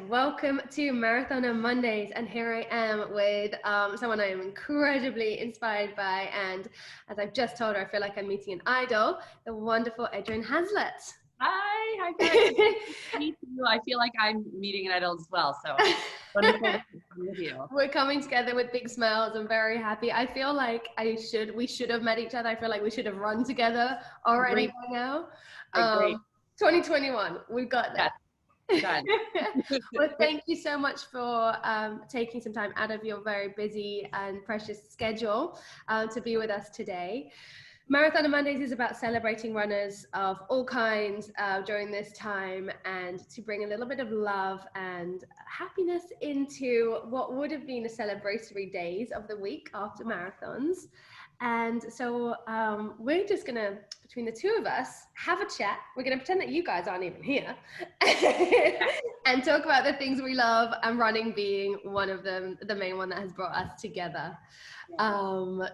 welcome to Marathon on Mondays, and here I am with someone I am incredibly inspired by, and as I've just told her, I feel like I'm meeting an idol, the wonderful Adrianne Haslet. Hi guys. Meet you. I feel like I'm meeting an idol as well, so wonderful to be with you. We're coming together with big smiles. I'm very happy. I feel like we should have met each other. I feel like we should have run together already by now. 2021, we've got that. Done. Well, thank you so much for taking some time out of your very busy and precious schedule to be with us today. Marathon on Mondays is about celebrating runners of all kinds during this time, and to bring a little bit of love and happiness into what would have been the celebratory days of the week after marathons. And so we're just gonna, between the two of us, have a chat. We're gonna pretend that you guys aren't even here and talk about the things we love, and running being one of them, the main one that has brought us together.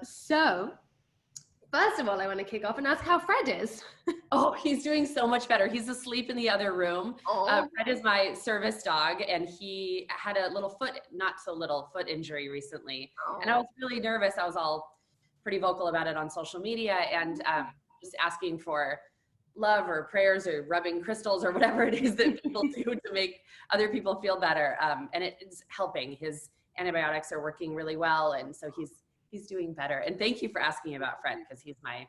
So first of all, I want to kick off and ask how Fred is. Oh, he's doing so much better. He's asleep in the other room. Fred is my service dog, and he had a little not so little foot injury recently. And I was really nervous. I was all pretty vocal about it on social media, and just asking for love or prayers or rubbing crystals or whatever it is that people do to make other people feel better. And it's helping. His antibiotics are working really well, and so he's doing better. And thank you for asking about Fred, because he's my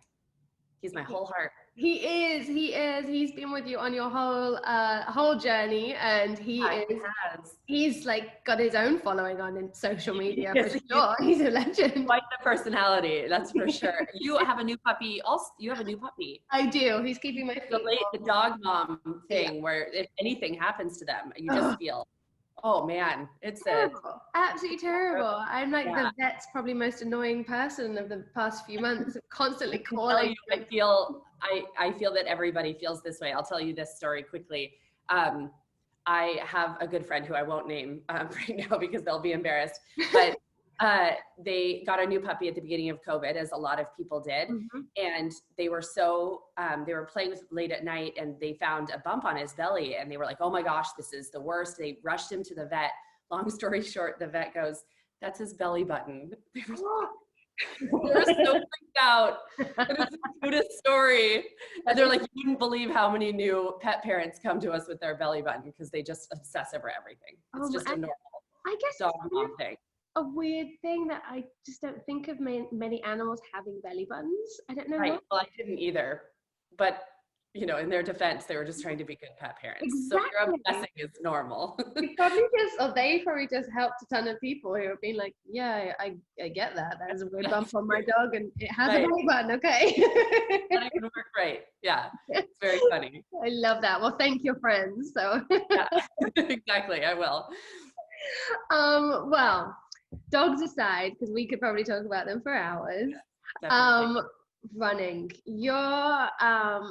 whole heart. He is. He's been with you on your whole journey, and he's like got his own following on social media. For sure. He's a legend. Quite the personality, that's for sure. You have a new puppy. Also, you have a new puppy. I do. He's keeping my feet. The dog mom thing, where if anything happens to them, you just feel, oh man, it's terrible. Absolutely terrible. I'm like the vet's probably most annoying person of the past few months, constantly calling. I feel that everybody feels this way. I'll tell you this story quickly. I have a good friend who I won't name right now because they'll be embarrassed, but they got a new puppy at the beginning of COVID, as a lot of people did. Mm-hmm. And they were they were playing with late at night, and they found a bump on his belly, and they were like, oh my gosh, this is the worst. They rushed him to the vet. Long story short, the vet goes, that's his belly button. They were so freaked out. And it's the cutest story. And they're like, you wouldn't believe how many new pet parents come to us with their belly button, because they just obsess over everything. It's just a normal dog mom thing. A weird thing that I just don't think of many animals having belly buttons. I don't know. Right. Well, I didn't either. But, in their defense, they were just trying to be good pet parents. Exactly. So your obsessing is normal. They probably just helped a ton of people who have been like, yeah, I get that. There's a weird bump on my dog, and it has a belly button. Okay. That even worked great. Yeah. It's very funny. I love that. Well, thank your friends. So. Yeah, exactly. I will. Well, dogs aside, because we could probably talk about them for hours. Running, you're a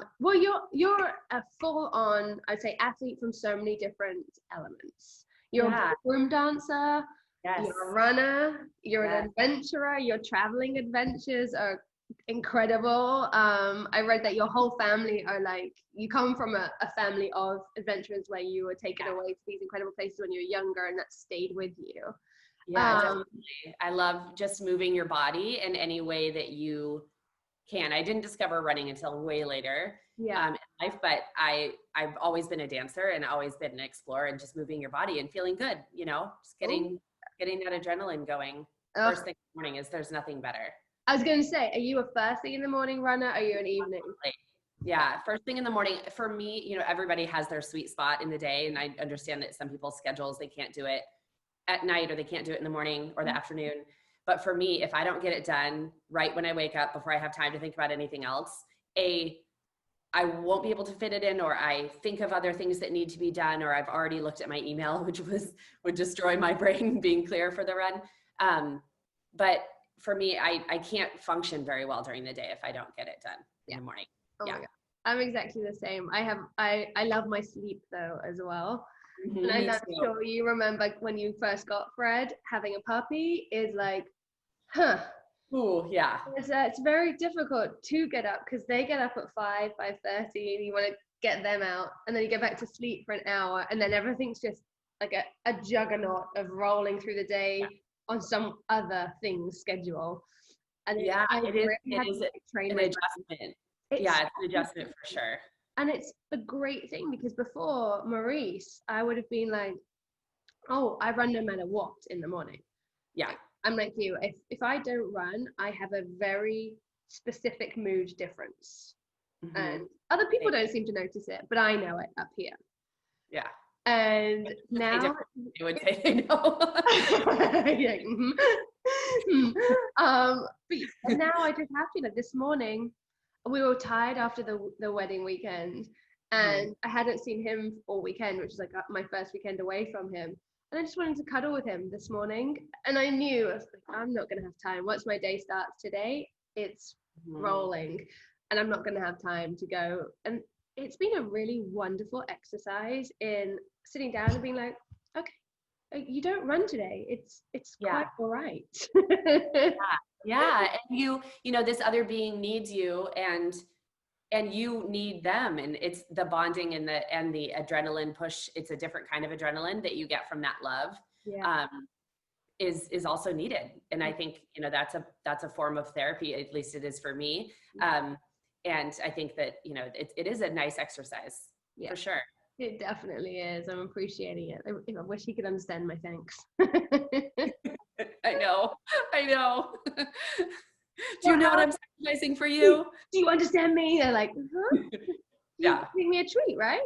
full-on, I'd say, athlete from so many different elements. You're a ballroom dancer. Yes. You're a runner. You're an adventurer. Your traveling adventures are incredible. I read that your whole family are like, you come from a family of adventurers where you were taken away to these incredible places when you were younger, and that stayed with you. Yeah, definitely. I love just moving your body in any way that you can. I didn't discover running until way later in life, but I've always been a dancer and always been an explorer, and just moving your body and feeling good, just getting that adrenaline going first thing in the morning there's nothing better. I was going to say, are you a first thing in the morning runner? Or are you an evening? Yeah, first thing in the morning. For me, everybody has their sweet spot in the day, and I understand that some people's schedules, they can't do it at night, or they can't do it in the morning or the afternoon. But for me, if I don't get it done right when I wake up, before I have time to think about anything else, I won't be able to fit it in, or I think of other things that need to be done, or I've already looked at my email, which would destroy my brain being clear for the run. But for me, I can't function very well during the day if I don't get it done in the morning. Oh my God. I'm exactly the same. I love my sleep though as well. Mm-hmm. And I'm sure you remember when you first got Fred, having a puppy is like, Ooh, yeah. It's very difficult to get up, because they get up at 5:30, and you want to get them out, and then you go back to sleep for an hour, and then everything's just like a juggernaut of rolling through the day on some other thing's schedule. And Yeah, I it is. really had It is to train an my adjustment. Yeah, it's an adjustment for sure. and it's a great thing because before Maurice, I would have been like, oh, I run no matter what in the morning. Yeah. I'm like you. If I don't run, I have a very specific mood difference. Mm-hmm. And other people don't seem to notice it, but I know it up here. Yeah. And now you would say they know. yeah, but now I just have to. Like this morning, we were tired after the wedding weekend, and I hadn't seen him all weekend, which is like my first weekend away from him. And I just wanted to cuddle with him this morning, and I knew I was like, I'm not gonna have time. Once my day starts today, it's rolling, and I'm not gonna have time to go. And it's been a really wonderful exercise in sitting down and being like, okay, you don't run today. It's quite all right. Yeah. And you know, this other being needs you, and you need them, and it's the bonding and the adrenaline push. It's a different kind of adrenaline that you get from that love. Is also needed. And I think, you know, that's a form of therapy, at least it is for me. And I think that, you know, it is a nice exercise for sure. It definitely is. I'm appreciating it. I wish he could understand my thanks. I know. Do you know what I'm sacrificing for you? Do you understand me? They're like, huh? Yeah. Give me a treat, right?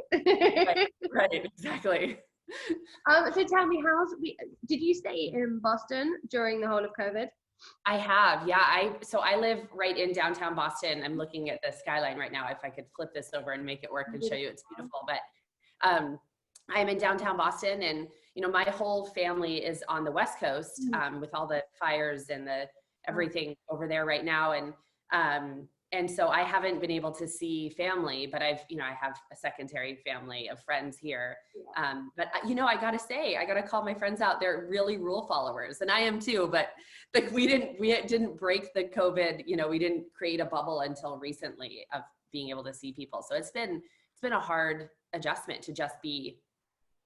right, exactly. So tell me, did you stay in Boston during the whole of COVID? I have, yeah. So I live right in downtown Boston. I'm looking at the skyline right now. If I could flip this over and make it work and show you, it's beautiful. But I'm in downtown Boston, and you know, my whole family is on the West Coast with all the fires and the everything over there right now. And so I haven't been able to see family, but I have a secondary family of friends here. But you know, I gotta call my friends out. They're really rule followers, and I am too, but like we didn't break the COVID, you know, we didn't create a bubble until recently of being able to see people. So it's been a hard adjustment to just be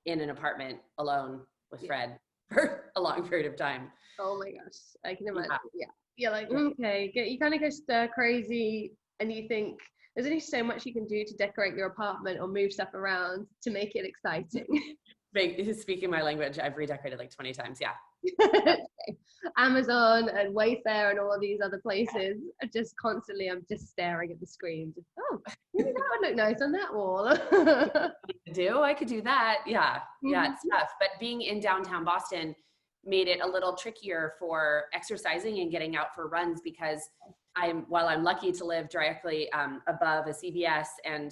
in an apartment alone with Fred for a long period of time. Oh my gosh, I can imagine. Yeah. You're like, okay, you kind of go stir crazy, and you think there's only so much you can do to decorate your apartment or move stuff around to make it exciting. Speaking my language, I've redecorated like 20 times. Yeah. Amazon and Wayfair and all of these other places are just constantly, I'm just staring at the screen. Just, maybe that would look nice on that wall. I could do that. Yeah. Yeah, it's tough. But being in downtown Boston made it a little trickier for exercising and getting out for runs, because while I'm lucky to live directly above a CVS and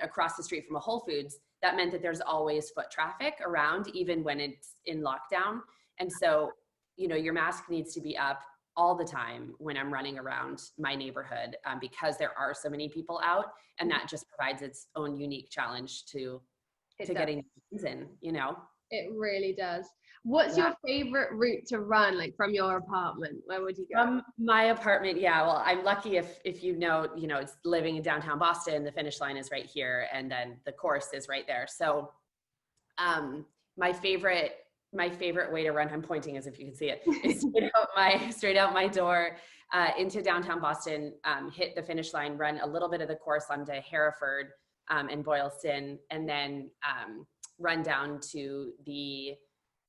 across the street from a Whole Foods, that meant that there's always foot traffic around, even when it's in lockdown. And so, you know, your mask needs to be up all the time when I'm running around my neighborhood, because there are so many people out, and that just provides its own unique challenge to getting in, you know? It really does. What's your favorite route to run, like from your apartment? Where would you go? From my apartment, well, I'm lucky if you know, it's living in downtown Boston, the finish line is right here, and then the course is right there. So my favorite way to run, I'm pointing as if you can see it, is straight out my door into downtown Boston, hit the finish line, run a little bit of the course onto Hereford and Boylston, and then run down to the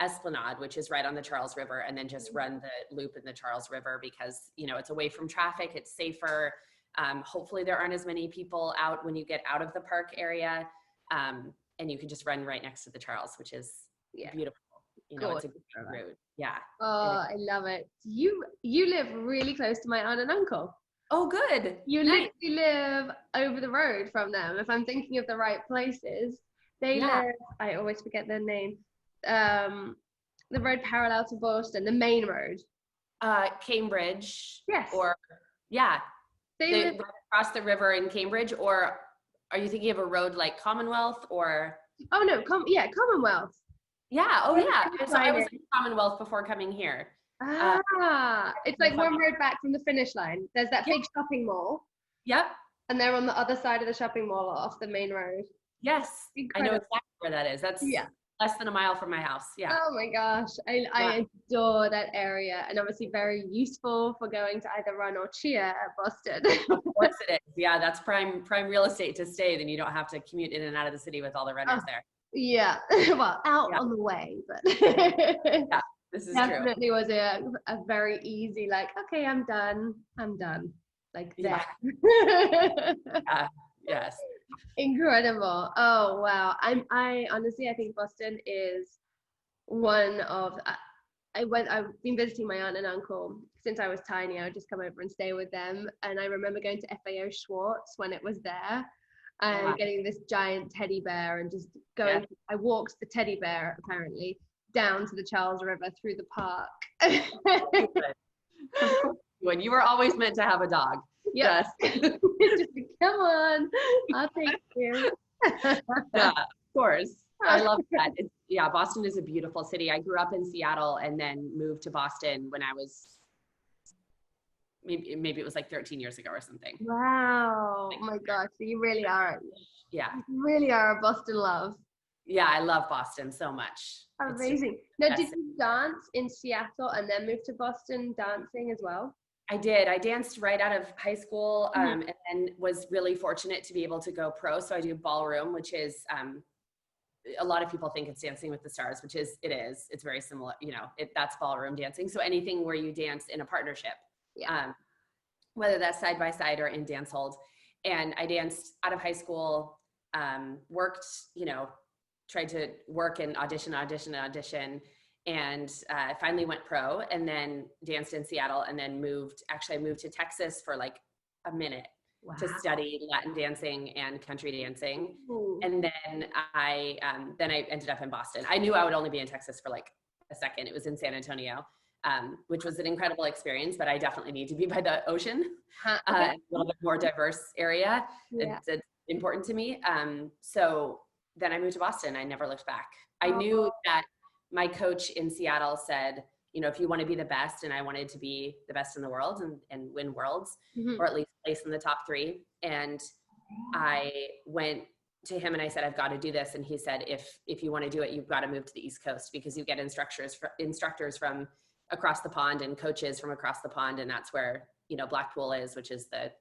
Esplanade, which is right on the Charles River, and then just run the loop in the Charles River, because, you know, it's away from traffic, it's safer. Hopefully there aren't as many people out when you get out of the park area, and you can just run right next to the Charles, which is beautiful. You know, it's a good route. Yeah. Oh, I love it. You live really close to my aunt and uncle. Oh, good. You literally live over the road from them. If I'm thinking of the right places, they live, I always forget their name. The road parallel to Boston, the main road. Cambridge. Yes. Or they live across the river in Cambridge, or are you thinking of a road like Commonwealth or? Oh no, Commonwealth. Yeah. Oh yeah. So I was in Commonwealth before coming here. It's like one road back from the finish line. There's that big shopping mall. Yep. And they're on the other side of the shopping mall off the main road. Yes. Incredible. I know exactly where that is. That's less than a mile from my house. Yeah. Oh my gosh, I adore that area, and obviously very useful for going to either run or cheer at Boston. Of course it is. Yeah, that's prime real estate to stay. Then you don't have to commute in and out of the city with all the runners there. Yeah, well, out on the way, but yeah, this is definitely was a very easy, like, okay, I'm done, like that. Yeah. Yes. Incredible. Oh wow. I honestly, I think Boston is one of I've been visiting my aunt and uncle since I was tiny. I would just come over and stay with them, and I remember going to FAO Schwartz when it was there, and getting this giant teddy bear and just going. Yeah. I walked the teddy bear apparently down to the Charles River through the park. When you were always meant to have a dog. Yes. Just come on, I'll take you. Yeah, of course. I love that. Boston is a beautiful city. I grew up in Seattle and then moved to Boston when I was maybe it was like 13 years ago or something. Wow. Oh my gosh. So you really are. Yeah. You really are a Boston love. Yeah, I love Boston so much. Amazing. Now, did you dance in Seattle and then move to Boston dancing as well? I did. I danced right out of high school and then was really fortunate to be able to go pro. So I do ballroom, which is a lot of people think it's Dancing with the Stars, which it is. It's very similar. That's ballroom dancing. So anything where you dance in a partnership, whether that's side by side or in dance hold. And I danced out of high school, worked, tried to work and audition, and finally went pro, and then danced in Seattle, and then I moved to Texas for like a minute to study Latin dancing and country dancing. Ooh. And then I ended up in Boston. I knew I would only be in Texas for like a second. It was in San Antonio, which was an incredible experience, but I definitely need to be by the ocean, a little bit more diverse area. Yeah. It's important to me. So then I moved to Boston. I never looked back. I knew that my coach in Seattle said, if you want to be the best, and I wanted to be the best in the world and win worlds, or at least place in the top 3. And I went to him and I said, I've got to do this. And he said, if you want to do it, you've got to move to the East Coast, because you get instructors from across the pond and coaches from across the pond. And that's where, Blackpool is, which is the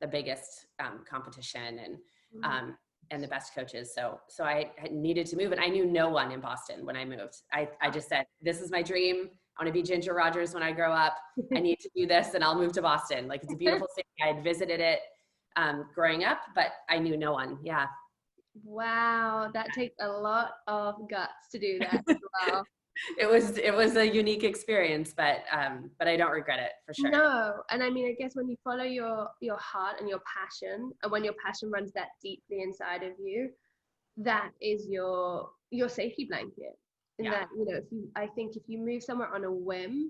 biggest competition and the best coaches. So I needed to move, and I knew no one in Boston when I moved. I just said, this is my dream. I want to be Ginger Rogers when I grow up. I need to do this, and I'll move to Boston. Like, it's a beautiful city. I had visited it growing up, but I knew no one. Yeah. Wow. That takes a lot of guts to do that as well. It was a unique experience, but I don't regret it, for sure. No. And I mean, I guess when you follow your heart and your passion, and when your passion runs that deeply inside of you, that is your safety blanket. And that, I think if you move somewhere on a whim,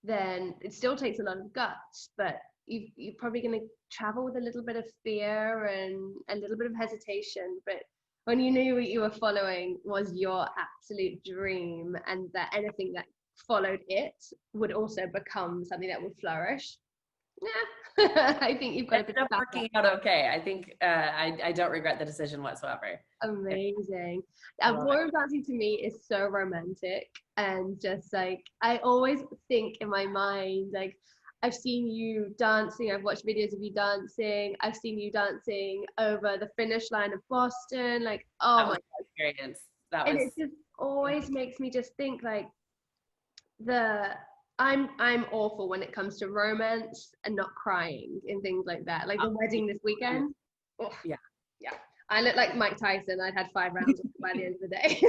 then it still takes a lot of guts, but you're probably going to travel with a little bit of fear and a little bit of hesitation. But when you knew what you were following was your absolute dream, and that anything that followed it would also become something that would flourish. Yeah, I think you've got to be working out okay. I think I don't regret the decision whatsoever. Amazing. Ballroom dancing to me is so romantic, and just like, I always think in my mind, like, I've seen you dancing, I've watched videos of you dancing, I've seen you dancing over the finish line of Boston, like, oh my God. Experience. And it just always makes me just think, like, I'm awful when it comes to romance and not crying and things like that. Like the wedding this weekend. Oh, yeah. I look like Mike Tyson. I'd had 5 rounds by the end of the day.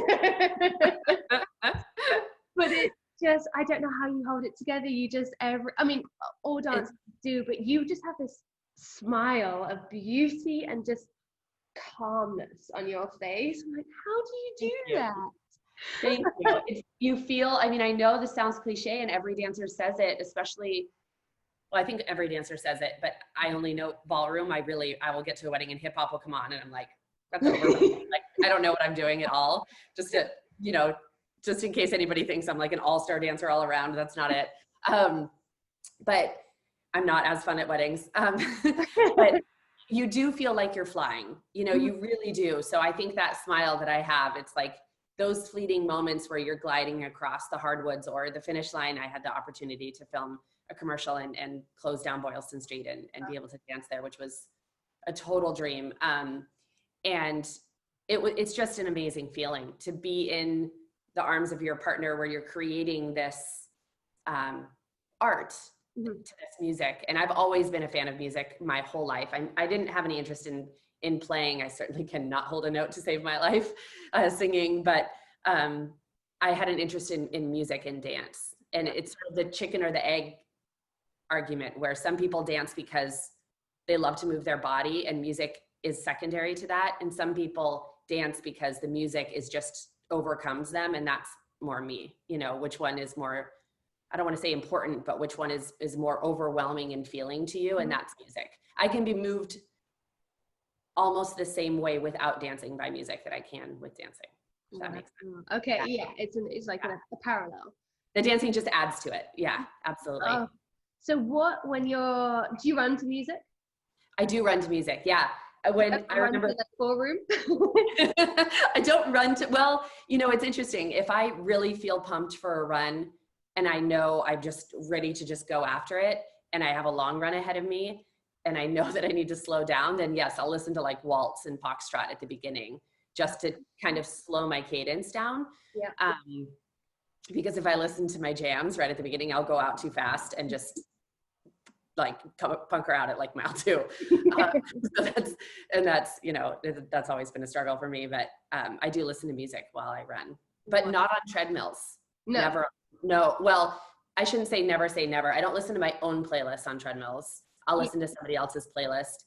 But it just, I don't know how you hold it together. You just, all dancers do, but you just have this smile of beauty and just calmness on your face. I'm like, how do you do that? Thank you. You feel, I know this sounds cliche and every dancer says it, especially, well, I think every dancer says it, but I only know ballroom. I will get to a wedding and hip hop will come on and I'm like, that's over. Like, I don't know what I'm doing at all. Just in case anybody thinks I'm like an all-star dancer all around. That's not it. But I'm not as fun at weddings. But you do feel like you're flying, you really do. So I think that smile that I have, it's like those fleeting moments where you're gliding across the hardwoods or the finish line. I had the opportunity to film a commercial and close down Boylston Street and be able to dance there, which was a total dream. And it's just an amazing feeling to be in the arms of your partner where you're creating this art to this music. And I've always been a fan of music my whole life. I didn't have any interest in playing. I certainly cannot hold a note to save my life singing, but I had an interest in music and dance. And it's sort of the chicken or the egg argument where some people dance because they love to move their body and music is secondary to that. And some people dance because the music is just overcomes them. And that's more me, you know, which one is more, I don't want to say important, but which one is more overwhelming and feeling to you. And that's music. I can be moved almost the same way without dancing by music that I can with dancing. Does that make sense? Okay. Yeah. It's like a parallel. The dancing just adds to it. Yeah, absolutely. So do you run to music? I do run to music. Yeah. When I remember the ballroom. I don't run to, well, you know, it's interesting. If I really feel pumped for a run and I know I'm just ready to just go after it and I have a long run ahead of me and I know that I need to slow down, then yes, I'll listen to like waltz and foxtrot at the beginning just to kind of slow my cadence down. Yeah. Because if I listen to my jams right at the beginning, I'll go out too fast and just like punker out at like mile 2. So that's, you know, that's always been a struggle for me, but I do listen to music while I run, but not on treadmills. No. Never. No. Well, I shouldn't say never. I don't listen to my own playlists on treadmills. I'll listen to somebody else's playlist.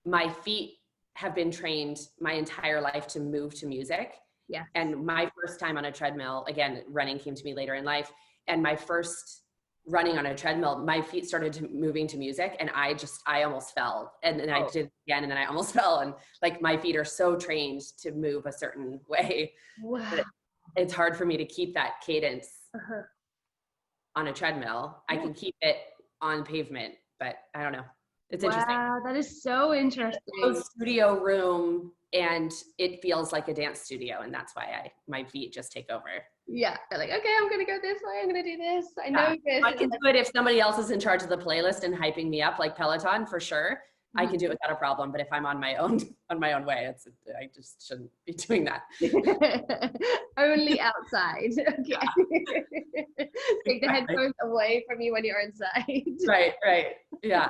My feet have been trained my entire life to move to music. Yeah. And my first time on a treadmill, again, running came to me later in life. And my first running on a treadmill, my feet started moving to music and I almost fell. And then I did it again and then I almost fell. And like my feet are so trained to move a certain way. Wow. That it's hard for me to keep that cadence on a treadmill. I can keep it on pavement, but I don't know. It's interesting. Wow, that is so interesting. It's a studio room and it feels like a dance studio. And that's why my feet just take over. Yeah, they're like, okay, I'm going to go this way. I'm going to do this. I know this. I can do it if somebody else is in charge of the playlist and hyping me up like Peloton for sure. I can do it without a problem. But if I'm on my own way, I just shouldn't be doing that. Only outside. Okay. Yeah. Take the headphones away from you when you're inside. Right. Yeah.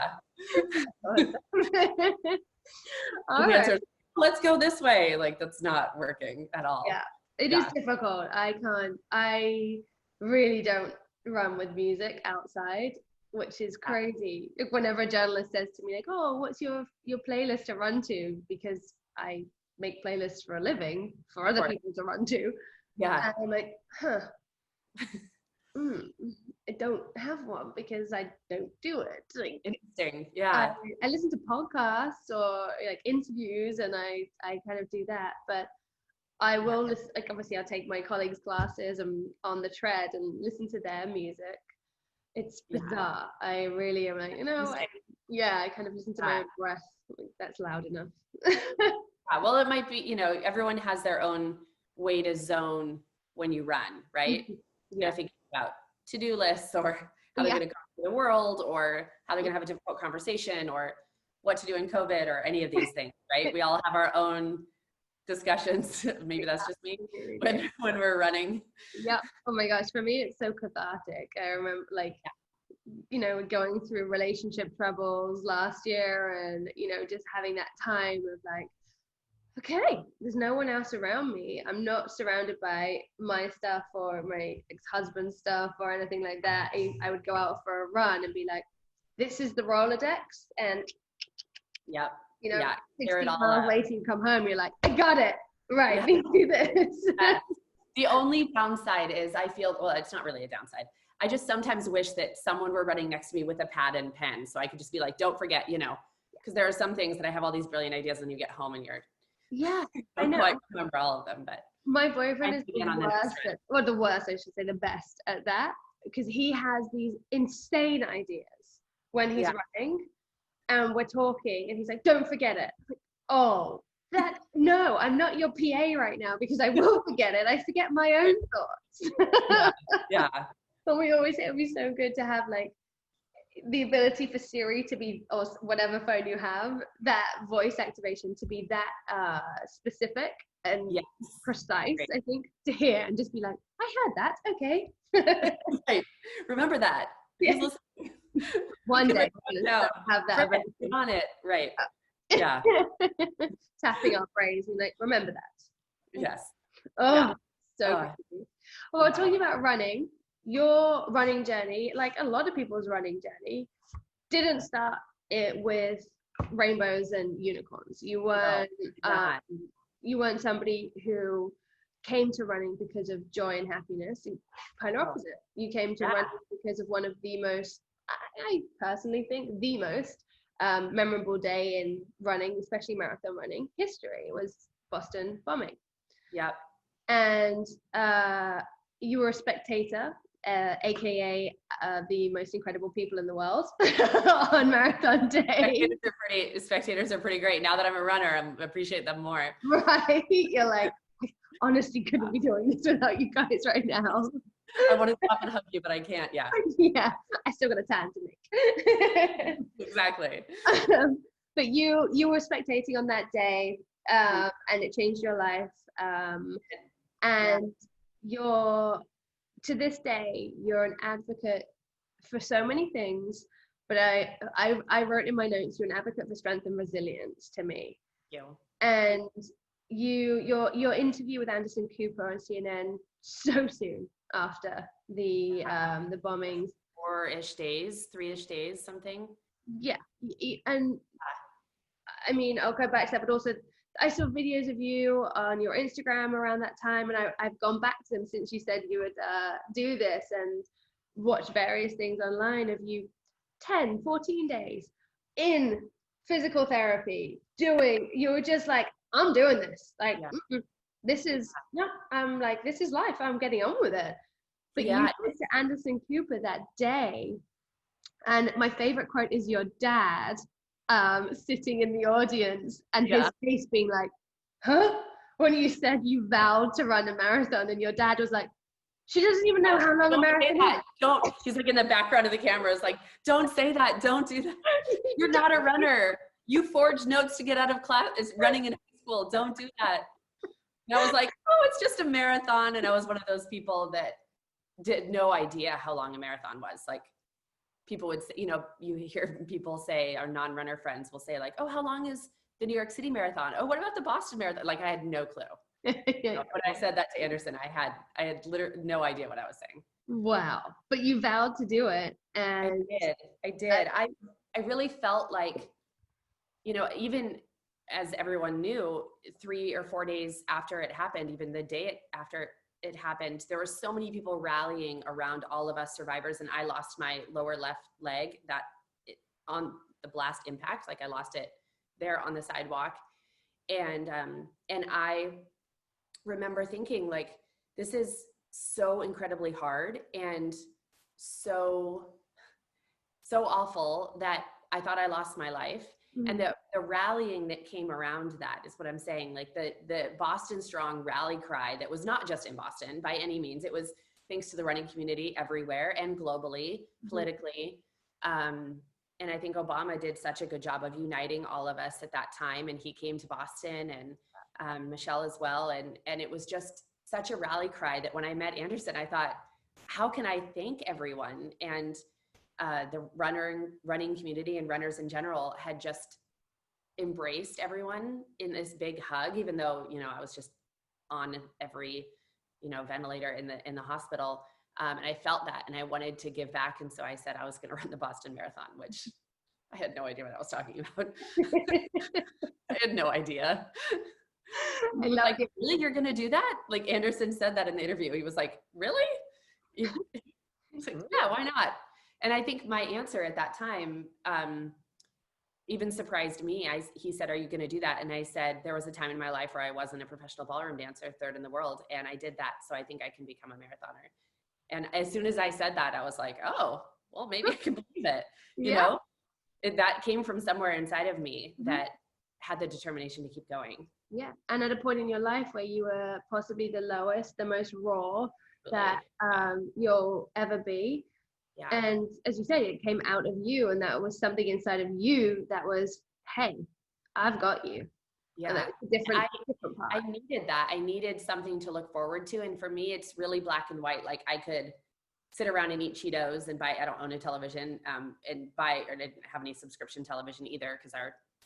All right. Let's go this way. Like that's not working at all. Yeah. It is difficult. I really don't run with music outside, which is crazy. Whenever a journalist says to me like, oh, what's your playlist to run to? Because I make playlists for a living for other people to run to. Yeah. And I'm like, I don't have one because I don't do it. Like, interesting. Yeah. I listen to podcasts or like interviews and I kind of do that, but I will listen, like obviously I'll take my colleagues' classes and on the tread and listen to their music. It's bizarre. I really am like, you know, I kind of listen to my own breath. That's loud enough. Well, it might be, you know, everyone has their own way to zone when you run, right? You're thinking about to-do lists or how they're going to go through the world or how they're going to have a difficult conversation or what to do in COVID or any of these things, right? We all have our own discussions. Maybe that's just me when we're running. Yeah. Oh my gosh. For me, it's so cathartic. I remember like, you know, going through relationship troubles last year and, you know, just having that time of like, okay, there's no one else around me. I'm not surrounded by my stuff or my ex-husband's stuff or anything like that. I would go out for a run and be like, this is the Rolodex and you know, 60 miles later you come home, you're like, I got it. Right, we do this. The only downside is I feel, well, it's not really a downside. I just sometimes wish that someone were running next to me with a pad and pen so I could just be like, don't forget, you know, because there are some things that I have all these brilliant ideas and you get home and you're, I don't quite remember all of them, but. My boyfriend is the worst, the worst, I should say, the best at that, because he has these insane ideas when he's running. And we're talking and he's like, don't forget it. Like, oh, that, no, I'm not your PA right now because I will forget it. I forget my own thoughts. Yeah. Yeah. But we always say it would be so good to have like the ability for Siri to be, or whatever phone you have, that voice activation to be that specific and Yes. precise, Great. I think, to hear and just be like, I heard that, okay. Right. Remember that. Yeah. Who's listening? One day Down. have that Right. ability. On it. Right. Yeah. Tapping our brains and like, remember that. Yes. Oh, Yeah. so crazy. Well, Wow. talking about running, your running journey, like a lot of people's running journey, didn't start it with rainbows and unicorns. You weren't you weren't somebody who came to running because of joy and happiness. Kind of opposite. You came to running because of one of the most, I personally think, the most memorable day in running, especially marathon running history, was Boston bombing. Yep. And you were a spectator, aka the most incredible people in the world on marathon day. Spectators are pretty great. Now that I'm a runner, I appreciate them more. Right? You're like, I honestly couldn't be doing this without you guys right now. I want to stop and hug you, but I can't. Yeah. Yeah, I still got a tan to make. Exactly. But you were spectating on that day, and it changed your life. And you're, to this day, you're an advocate for so many things. But I wrote in my notes, you're an advocate for strength and resilience to me. Thank you. And your interview with Anderson Cooper on CNN so soon after the bombings, 4-ish days, 3-ish days, something. Yeah, and I mean, I'll go back to that, but also I saw videos of you on your Instagram around that time, and I've gone back to them since you said you would do this, and watched various things online of you 10, 14 days in physical therapy doing, you were just like, I'm doing this, like this is I'm like, this is life, I'm getting on with it. But you went to Anderson Cooper that day, and my favorite quote is your dad sitting in the audience and his face being like, huh? When you said you vowed to run a marathon, and your dad was like, she doesn't even know how long a marathon is. Don't. She's like in the background of the camera. It's like, don't say that. Don't do that. You're not a runner. You forged notes to get out of class. It's running in high school. Don't do that. And I was like, oh, it's just a marathon. And I was one of those people that did no idea how long a marathon was. Like, people would say, you know, you hear people say, our non-runner friends will say like, oh, how long is the New York City Marathon? Oh, what about the Boston Marathon? Like, I had no clue. You know, when I said that to Anderson, I had literally no idea what I was saying. Wow. But you vowed to do it. And I did. I really felt like, you know, even as everyone knew, 3 or 4 days after it happened, even the day after it happened, there were so many people rallying around all of us survivors. And I lost my lower left leg on the blast impact. Like, I lost it there on the sidewalk. And I remember thinking, like, this is so incredibly hard and so awful that I thought I lost my life. Mm-hmm. And the rallying that came around that is what I'm saying. Like, the Boston Strong rally cry that was not just in Boston by any means. It was thanks to the running community everywhere and globally, politically. And I think Obama did such a good job of uniting all of us at that time. And he came to Boston, and Michelle as well. And it was just such a rally cry that when I met Anderson, I thought, how can I thank everyone? And the running community and runners in general had just embraced everyone in this big hug, even though, you know, I was just on every, you know, ventilator in the hospital. And I felt that, and I wanted to give back. And so I said I was going to run the Boston Marathon, which I had no idea what I was talking about. I had no idea. I like, really, you're going to do that? Like, Anderson said that in the interview. He was like, really? He's like, yeah, why not? And I think my answer at that time even surprised me. He said, are you going to do that? And I said, there was a time in my life where I wasn't a professional ballroom dancer, 3rd in the world. And I did that. So I think I can become a marathoner. And as soon as I said that, I was like, oh, well, maybe I can believe it. You know, that came from somewhere inside of me that had the determination to keep going. Yeah. And at a point in your life where you were possibly the lowest, the most raw that you'll ever be. Yeah. And as you say, it came out of you, and that was something inside of you that was, hey, I've got you. Yeah. And that was a different part. I needed that. I needed something to look forward to. And for me, it's really black and white. Like I could sit around and eat Cheetos and I don't own a television, or didn't have any subscription television either. Cause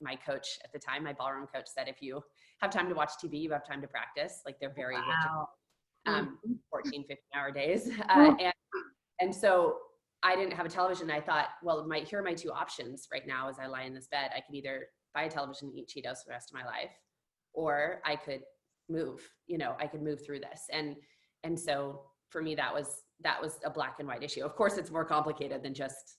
my coach at the time, my ballroom coach said, if you have time to watch TV, you have time to practice. Like they're very rigid, 14, 15-hour days. And so I didn't have a television. I thought, well, here are my two options right now as I lie in this bed. I could either buy a television and eat Cheetos for the rest of my life, or I could move, I could move through this. And so for me, that was a black and white issue. Of course, it's more complicated than just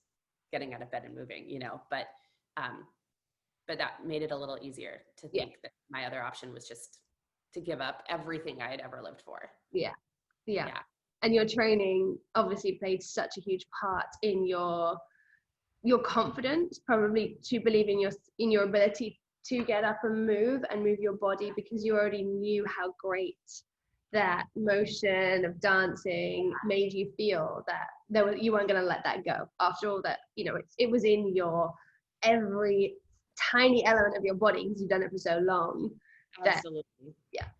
getting out of bed and moving, but that made it a little easier to think that my other option was just to give up everything I had ever lived for. Yeah. And your training obviously played such a huge part in your confidence, probably to believe in your ability to get up and move your body, because you already knew how great that motion of dancing made you feel, that you weren't going to let that go. After all, that it was in your every tiny element of your body, because you've done it for so long. Absolutely.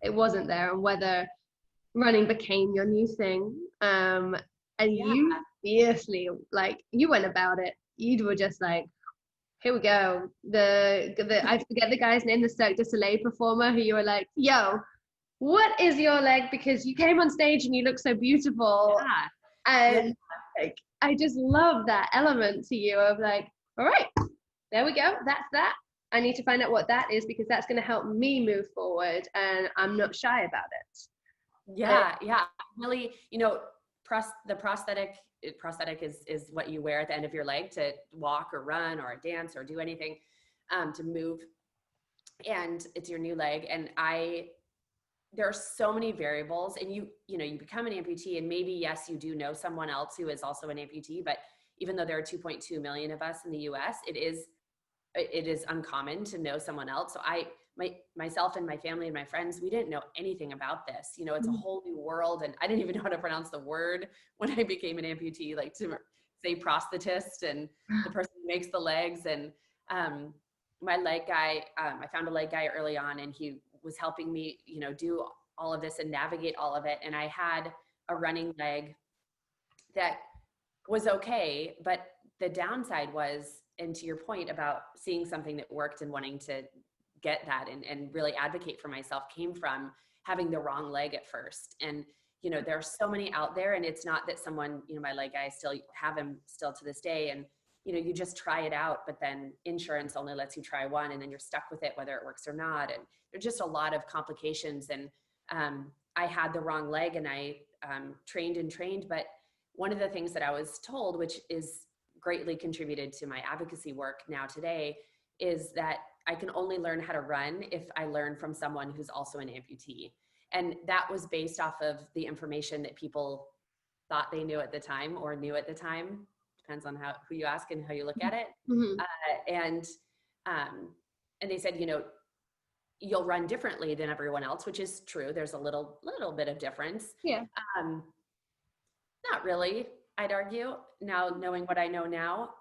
It wasn't there. And whether running became your new thing, and you fiercely, like, you went about it, you were just like, here we go. I forget the guy's name, the Cirque du Soleil performer, who you were like, yo, what is your leg? Because you came on stage and you look so beautiful. And like, I just love that element to you of like, all right, there we go. That's that. I need to find out what that is, because that's going to help me move forward, and I'm not shy about it. Yeah. Really, the prosthetic is what you wear at the end of your leg to walk or run or dance or do anything, to move. And it's your new leg. And there are so many variables, and you become an amputee, and maybe, yes, you do know someone else who is also an amputee, but even though there are 2.2 million of us in the US, it is uncommon to know someone else. So myself and my family and my friends, we didn't know anything about this. It's a whole new world, and I didn't even know how to pronounce the word when I became an amputee, like to say prosthetist and the person who makes the legs. And my leg guy, I found a leg guy early on, and he was helping me, do all of this and navigate all of it. And I had a running leg that was okay, but the downside was, and to your point about seeing something that worked and wanting to get that and really advocate for myself, came from having the wrong leg at first. And, there are so many out there, and it's not that someone, my leg guy, I still have him still to this day. And, you just try it out, but then insurance only lets you try one, and then you're stuck with it, whether it works or not. And there's just a lot of complications. And I had the wrong leg, and I trained. But one of the things that I was told, which is greatly contributed to my advocacy work now today, is that I can only learn how to run if I learn from someone who's also an amputee. And that was based off of the information that people thought they knew at the time, or knew at the time. Depends on who you ask and how you look at it. And they said, you'll run differently than everyone else, which is true. There's a little bit of difference. Not really, I'd argue, now knowing what I know now.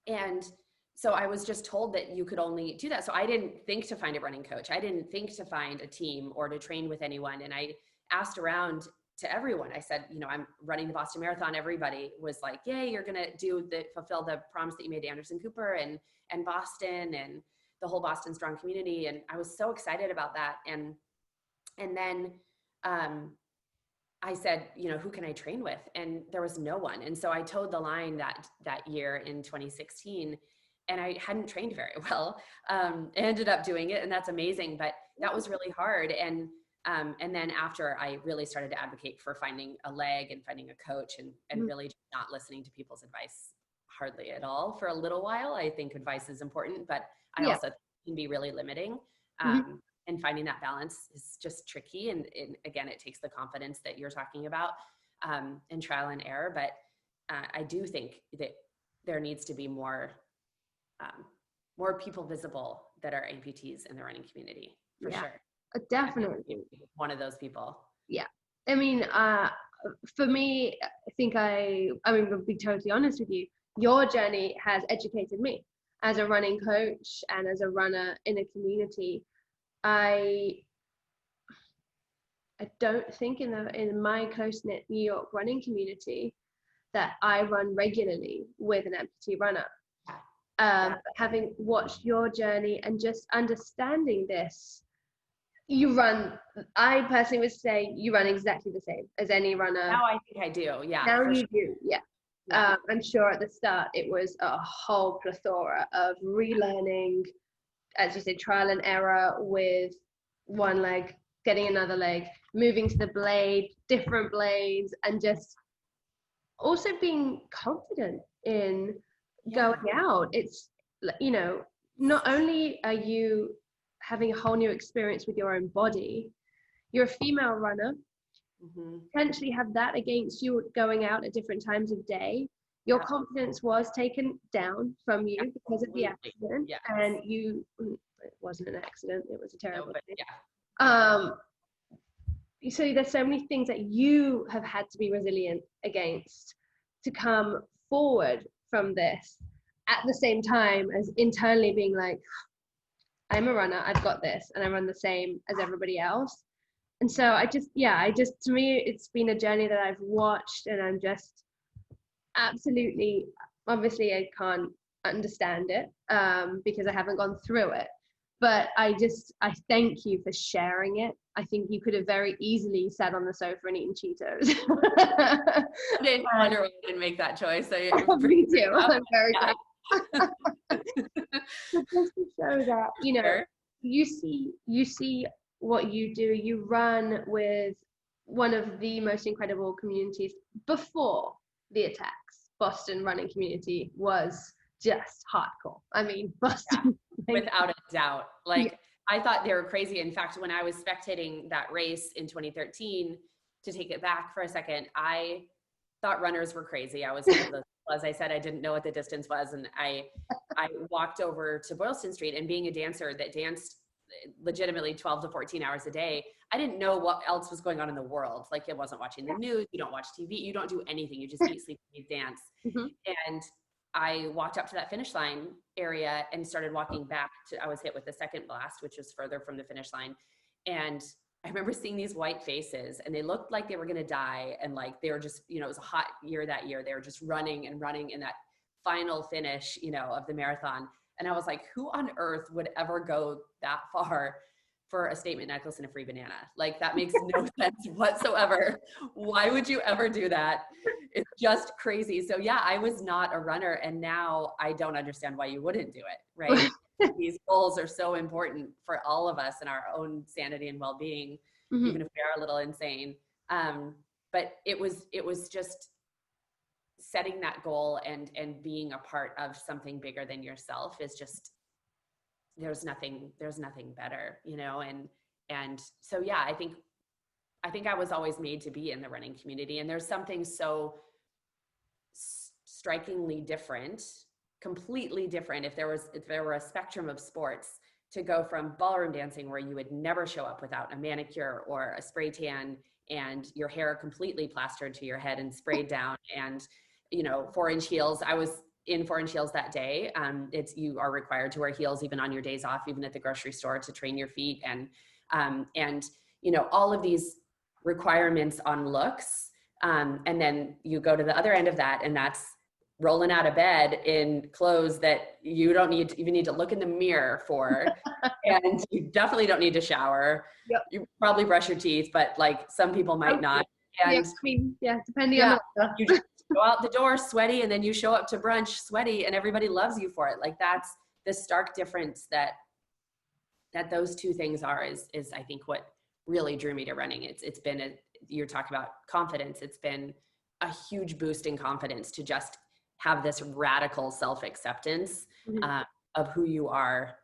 And so I was just told that you could only do that. So I didn't think to find a running coach. I didn't think to find a team or to train with anyone. And I asked around to everyone. I said, I'm running the Boston Marathon. Everybody was like, yay, you're going to fulfill the promise that you made to Anderson Cooper and Boston and the whole Boston Strong community. And I was so excited about that. And then I said, who can I train with? And there was no one. And so I towed the line that year in 2016, and I hadn't trained very well. I ended up doing it, and that's amazing, but that was really hard. And then after, I really started to advocate for finding a leg and finding a coach, and really just not listening to people's advice hardly at all for a little while. I think advice is important, but I also think it can be really limiting. And finding that balance is just tricky. And again, it takes the confidence that you're talking about, and trial and error. But I do think that there needs to be more people visible that are amputees in the running community. for sure. Definitely. One of those people. Yeah. I mean, for me, I think to be totally honest with you, your journey has educated me as a running coach and as a runner in a community. I don't think in my close-knit New York running community that I run regularly with an amputee runner. Having watched your journey and just understanding this, I personally would say you run exactly the same as any runner. Now I think I do, yeah. Now you do, yeah. I'm sure at the start it was a whole plethora of relearning, as you said, trial and error with one leg, getting another leg, moving to the blade, different blades, and just also being confident in going out. It's, not only are you having a whole new experience with your own body, you're a female runner, potentially have that against you going out at different times of day. Your confidence was taken down from you because of the accident, and it wasn't an accident, it was a terrible thing. So there's so many things that you have had to be resilient against to come forward from this, at the same time as internally being like, I'm a runner, I've got this, and I run the same as everybody else. And so to me, it's been a journey that I've watched, and I'm just absolutely, obviously I can't understand it because I haven't gone through it. But I thank you for sharing it. I think you could have very easily sat on the sofa and eaten Cheetos. I didn't wonder why I didn't make that choice. Me too. I'm very glad. But just to show that, you see what you do. You run with one of the most incredible communities. Before the attacks, Boston running community was just hardcore. I mean, Boston. Without a doubt. I thought they were crazy. In fact, when I was spectating that race in 2013, to take it back for a second, I thought runners were crazy. I was one of those, as I said, I didn't know what the distance was. And I walked over to Boylston Street, and being a dancer that danced legitimately 12 to 14 hours a day, I didn't know what else was going on in the world. Like, I wasn't watching the news, you don't watch TV, you don't do anything, you just eat, sleep, breathe, dance. And I walked up to that finish line area and started walking back I was hit with the second blast, which was further from the finish line. And I remember seeing these white faces, and they looked like they were going to die. And like, they were just, it was a hot year that year. They were just running and running in that final finish, of the marathon. And I was like, who on earth would ever go that far for a statement necklace and a free banana? Like, that makes no sense whatsoever. Why would you ever do that? It's just crazy. So yeah, I was not a runner, and now I don't understand why you wouldn't do it, right? These goals are so important for all of us and our own sanity and well-being, even if we are a little insane. But it was just setting that goal and being a part of something bigger than yourself is just, there's nothing better, and so yeah, I think I was always made to be in the running community, and there's something so strikingly different, completely different. If there were a spectrum of sports, to go from ballroom dancing, where you would never show up without a manicure or a spray tan and your hair completely plastered to your head and sprayed down, and 4-inch heels. I was in 4-inch heels that day. You are required to wear heels even on your days off, even at the grocery store, to train your feet, and all of these requirements on looks. And then you go to the other end of that, and that's rolling out of bed in clothes that you don't even need to look in the mirror for. And you definitely don't need to shower. Yep. You probably brush your teeth, but like, some people might not. And depending on you just go out the door sweaty, and then you show up to brunch sweaty, and everybody loves you for it. Like, that's the stark difference that those two things are, is I think what really drew me to running. It's been you're talking about confidence. It's been a huge boost in confidence to just have this radical self-acceptance of who you are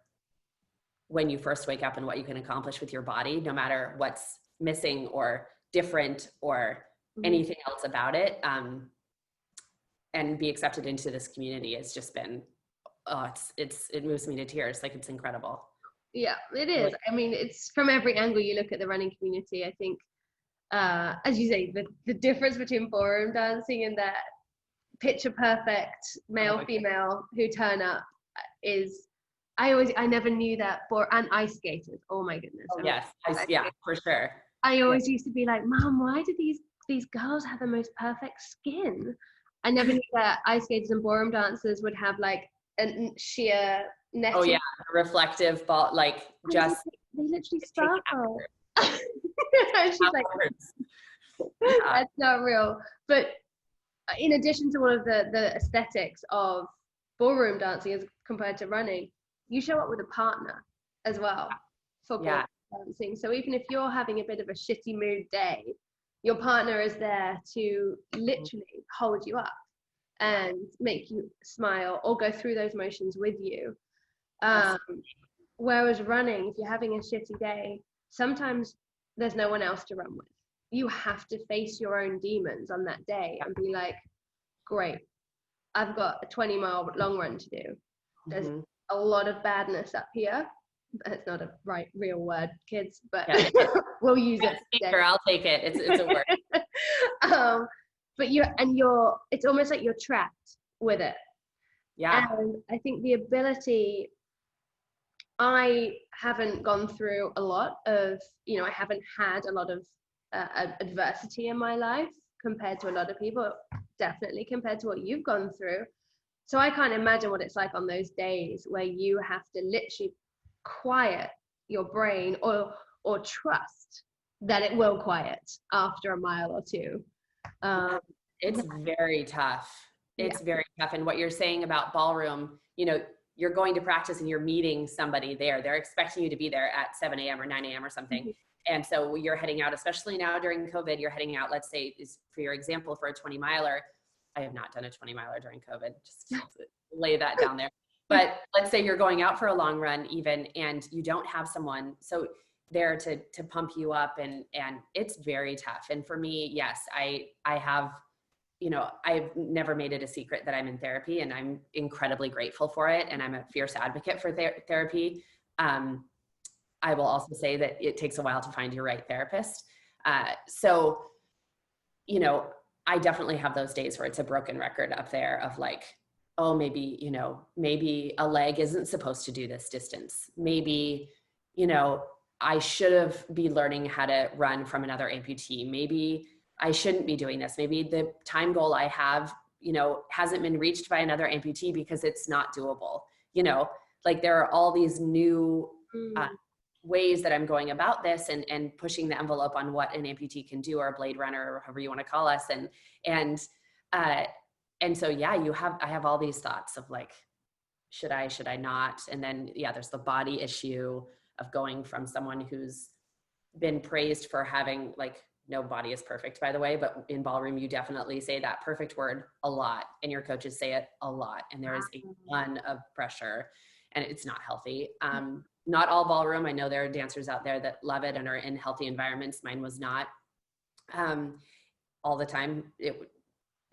when you first wake up, and what you can accomplish with your body, no matter what's missing or different or anything else about it. And be accepted into this community has just been, it moves me to tears. Like, it's incredible. Yeah, it is. I mean, it's from every angle you look at the running community. I think, as you say, the difference between ballroom dancing and that picture perfect male female who turn up is, I never knew that. And ice skaters, oh my goodness. Oh, yes, yeah, for sure. I always used to be like, Mom, why do these girls have the most perfect skin? I never knew that ice skaters and ballroom dancers would have like a sheer netting. Oh yeah, reflective ball, like just they literally sparkle. She's like, that's not real. But in addition to all of the aesthetics of ballroom dancing as compared to running, you show up with a partner as well for ballroom dancing. So even if you're having a bit of a shitty mood day, your partner is there to literally hold you up and make you smile or go through those motions with you. Whereas running, if you're having a shitty day, sometimes there's no one else to run with. You have to face your own demons on that day and be like, great, I've got a 20-mile long run to do. There's a lot of badness up here. It's not a real word, kids, but we'll use it. Sure, I'll take it. It's a word. But it's almost like you're trapped with it. Yeah. And I think the ability, I haven't gone through a lot of, I haven't had a lot of adversity in my life compared to a lot of people, definitely compared to what you've gone through. So I can't imagine what it's like on those days where you have to literally quiet your brain or trust that it will quiet after a mile or two. It's very tough. It's very tough. And what you're saying about ballroom, you're going to practice and you're meeting somebody there. They're expecting you to be there at 7 a.m. or 9 a.m. or something. And so you're heading out, especially now during COVID, you're heading out, let's say, for your example, for a 20-miler. I have not done a 20-miler during COVID, just to lay that down there. But let's say you're going out for a long run even, and you don't have someone so there to pump you up, and it's very tough. And for me, yes, I have, I've never made it a secret that I'm in therapy, and I'm incredibly grateful for it. And I'm a fierce advocate for therapy. I will also say that it takes a while to find your right therapist. So, I definitely have those days where it's a broken record up there of like, oh, maybe a leg isn't supposed to do this distance. Maybe, I should have been learning how to run from another amputee. Maybe I shouldn't be doing this. Maybe the time goal I have, hasn't been reached by another amputee because it's not doable. Like there are all these new ways that I'm going about this and pushing the envelope on what an amputee can do, or a blade runner, or however you want to call us. And so, I have all these thoughts of like, should I not? And then, there's the body issue of going from someone who's been praised for having, like, no body is perfect, by the way, but in ballroom, you definitely say that perfect word a lot, and your coaches say it a lot. And there is a ton of pressure, and it's not healthy. Not all ballroom. I know there are dancers out there that love it and are in healthy environments. Mine was not all the time.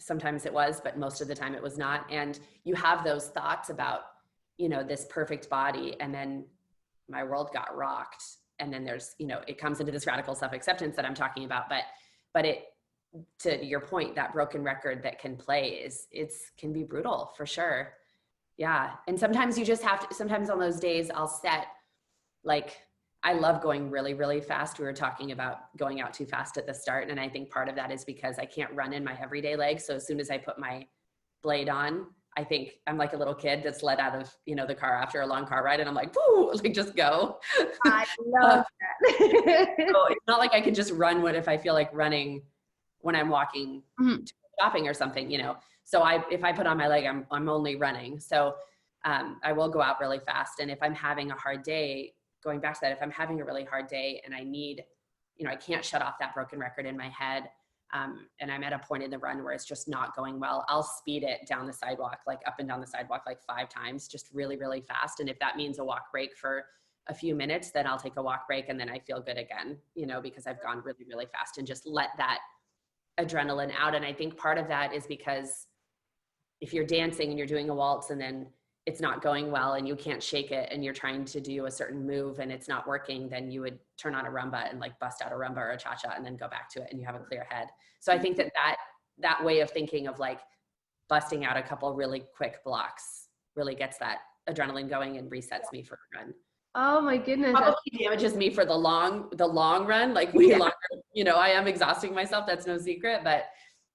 Sometimes it was, but most of the time it was not. And you have those thoughts about, this perfect body. And then my world got rocked. And then there's, it comes into this radical self-acceptance that I'm talking about, but it, to your point, that broken record that can play can be brutal for sure. Yeah. And sometimes you just have to, sometimes on those days I'll set, like, I love going really, really fast. We were talking about going out too fast at the start. And I think part of that is because I can't run in my everyday leg. So as soon as I put my blade on, I think I'm like a little kid that's let out of, the car after a long car ride. And I'm like, woo, like just go. I love that. So it's not like I can just run if I feel like running when I'm walking to shopping or something, So if I put on my leg, I'm only running. So I will go out really fast. And if I'm having a hard day, going back to that, if I'm having a really hard day and I need, I can't shut off that broken record in my head, and I'm at a point in the run where it's just not going well, I'll speed it down the sidewalk, like up and down the sidewalk, like 5 times, just really, really fast. And if that means a walk break for a few minutes, then I'll take a walk break, and then I feel good again, because I've gone really, really fast and just let that adrenaline out. And I think part of that is because if you're dancing and you're doing a waltz and then it's not going well and you can't shake it and you're trying to do a certain move and it's not working, then you would turn on a rumba and like bust out a rumba or a cha-cha and then go back to it and you have a clear head. So I think that way of thinking of like busting out a couple really quick blocks really gets that adrenaline going and resets me for a run. Oh my goodness. Probably damages me for the long run, like way longer. You know, I am exhausting myself. That's no secret, but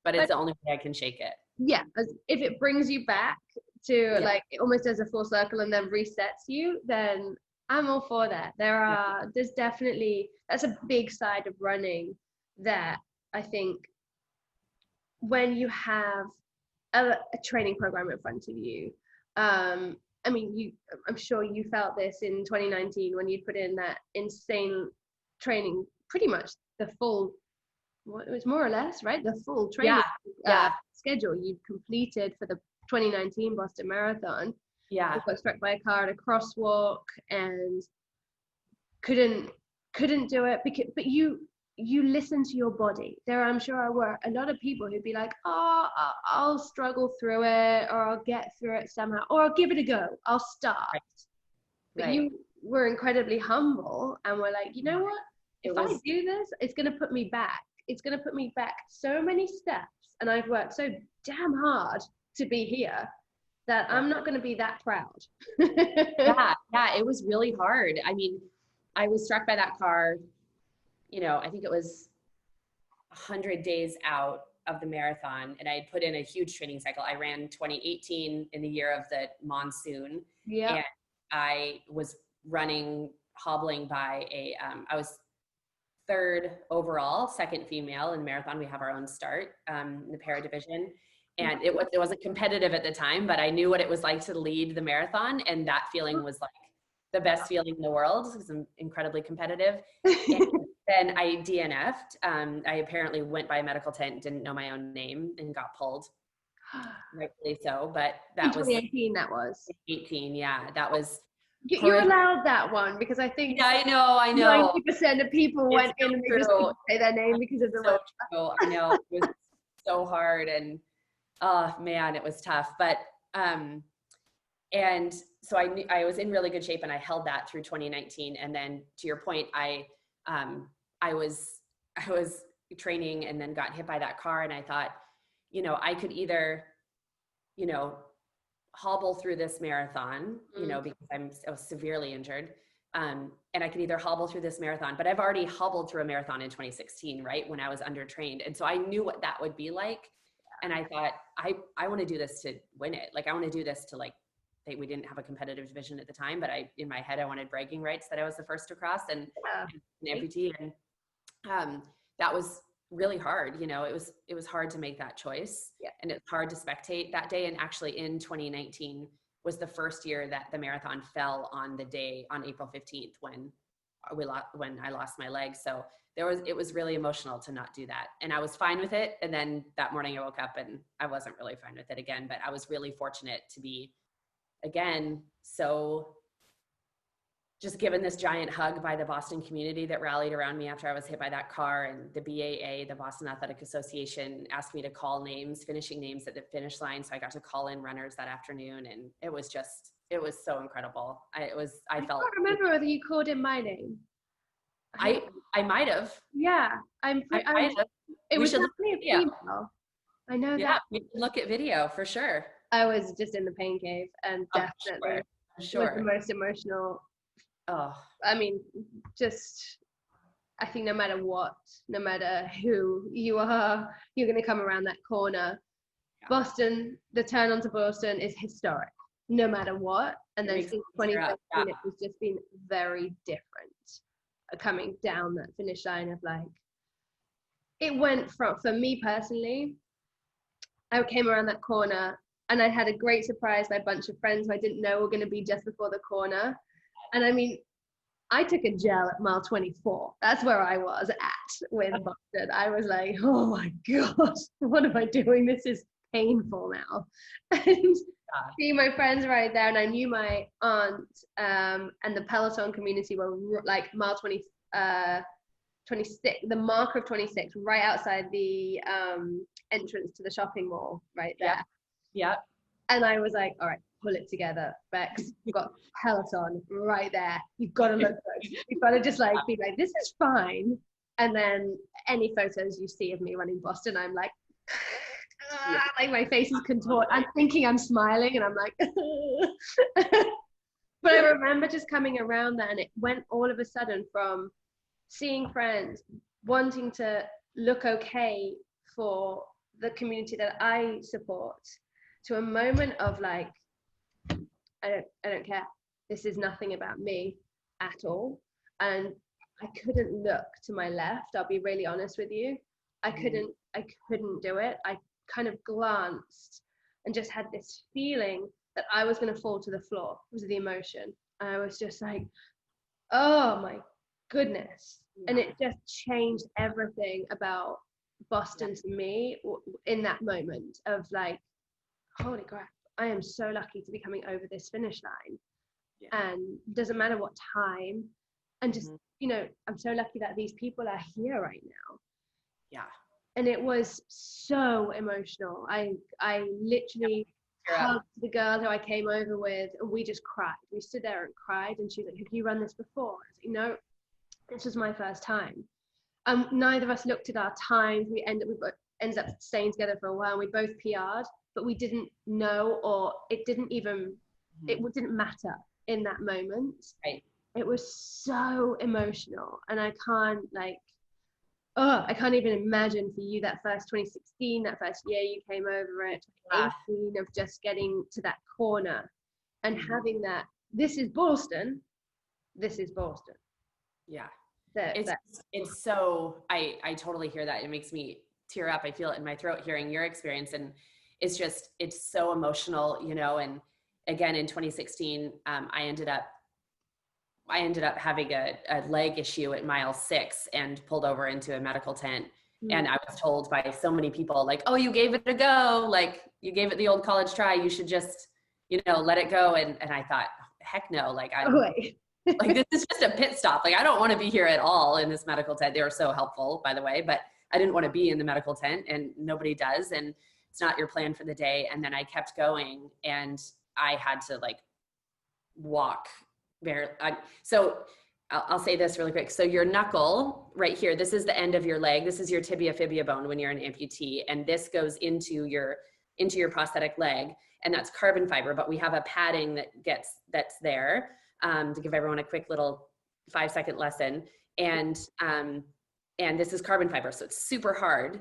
it's the only way I can shake it. Yeah. If it brings you back to like, it almost does a full circle and then resets you, then I'm all for that. There's definitely, that's a big side of running that I think when you have a training program in front of you, I mean, I'm sure you felt this in 2019 when you put in that insane training, pretty much the full, it was more or less, right? The full training schedule you completed for the 2019 Boston Marathon. Yeah. You got struck by a car at a crosswalk and couldn't do it but you listen to your body. I'm sure were a lot of people who'd be like, oh, I'll struggle through it, or I'll get through it somehow, or I'll give it a go, I'll start. But you were incredibly humble and were like, you know what, if I do this, it's going to put me back. It's going to put me back so many steps, and I've worked so damn hard to be here that I'm not going to be that proud. Yeah, it was really hard. I mean, I was struck by that car, you know, I think it was 100 days out of the marathon, and I had put in a huge training cycle. I ran 2018 in the year of the monsoon. Yeah. And I was hobbling by I was third overall, second female in marathon. We have our own start in the para division. And it wasn't competitive at the time, but I knew what it was like to lead the marathon. And that feeling was like the best feeling in the world, because I'm incredibly competitive. And then I DNF'd. I apparently went by a medical tent, didn't know my own name, and got pulled. Rightfully so, but that was 2018. That was 18. Yeah, that was. You allowed that one because I think. Yeah, I know. 90% of people went in and they just didn't say their name because of the so true. I know, it was so hard, and oh man, it was tough. But and so I was in really good shape, and I held that through 2019. And then to your point, I was training and then got hit by that car, and I thought, you know, I could either, you know, hobble through this marathon, you know, because I was severely injured. And I could either hobble through this marathon, but I've already hobbled through a marathon in 2016, right? When I was undertrained. And so I knew what that would be like. And I thought, I want to do this to win it. Like, I want to do this to, like, we didn't have a competitive division at the time, but in my head, I wanted bragging rights that I was the first to cross and an amputee. And that was really hard. You know, it was hard to make that choice, and it's hard to spectate that day. And actually in 2019 was the first year that the marathon fell on April 15th, when I lost my leg. So it was really emotional to not do that. And I was fine with it. And then that morning I woke up and I wasn't really fine with it again, but I was really fortunate to be, again, so just given this giant hug by the Boston community that rallied around me after I was hit by that car. And the BAA, the Boston Athletic Association, asked me to call finishing names at the finish line. So I got to call in runners that afternoon, and it was so incredible. I felt. I can't remember whether you called in my name. I might have. Yeah, it was definitely a female. I know that. Yeah, we can look at video for sure. I was just in the pain cave, and definitely was the most emotional. Oh, I mean, I think no matter who you are, you're going to come around that corner. Yeah. Boston, the turn onto Boston is historic, no matter what. And then since 2015, it has just been very different. Coming down that finish line of, like, it went from, for me personally, I came around that corner and I had a great surprise by a bunch of friends who I didn't know were going to be just before the corner. And I mean, I took a gel at mile 24. That's where I was at with Boston. I was like, oh my gosh, what am I doing? This is painful now. And seeing my friends right there, and I knew my aunt and the Peloton community were like mile 26, the marker of 26, right outside the entrance to the shopping mall right there. Yeah. And I was like, all right, pull it together, Bex. You've got Peloton right there. You've got to look good. You've got to just like be like, this is fine. And then any photos you see of me running Boston, I'm like, like my face is contorted. I'm thinking I'm smiling and I'm like, but I remember just coming around that, and it went all of a sudden from seeing friends, wanting to look okay for the community that I support, to a moment of like, I don't care. This is nothing about me at all. And I couldn't look to my left. I'll be really honest with you. I couldn't do it. I kind of glanced and just had this feeling that I was going to fall to the floor. It was the emotion. And I was just like, oh my goodness. And it just changed everything about Boston to me in that moment of like, holy crap, I am so lucky to be coming over this finish line. And doesn't matter what time. And just, you know, I'm so lucky that these people are here right now. Yeah. And it was so emotional. I literally hugged the girl who I came over with, and we just cried. We stood there and cried, and she was like, have you run this before? I was like, no, this was my first time. Neither of us looked at our times. We ended up staying together for a while, and we both PR'd, but we didn't know, or it didn't matter in that moment. Right. It was so emotional, and I can't even imagine for you that first 2016, that first year you came over it, 2018, of just getting to that corner and having that, this is Boston. Yeah. It's so, I totally hear that. It makes me tear up. I feel it in my throat hearing your experience. And it's so emotional, you know. And again, in 2016, I ended up having a leg issue at mile 6 and pulled over into a medical tent. And I was told by so many people, like, oh, you gave it a go. Like, you gave it the old college try. You should just, you know, let it go. And I thought, heck no, like, like, this is just a pit stop. Like, I don't want to be here at all in this medical tent. They were so helpful, by the way, but I didn't want to be in the medical tent, and nobody does. And it's not your plan for the day. And then I kept going, and I had to like walk so I'll say this really quick. So your knuckle right here, this is the end of your leg. This is your tibia fibia bone when you're an amputee. And this goes into your prosthetic leg, and that's carbon fiber, but we have a padding that's there to give everyone a quick little 5-second lesson. And this is carbon fiber. So it's super hard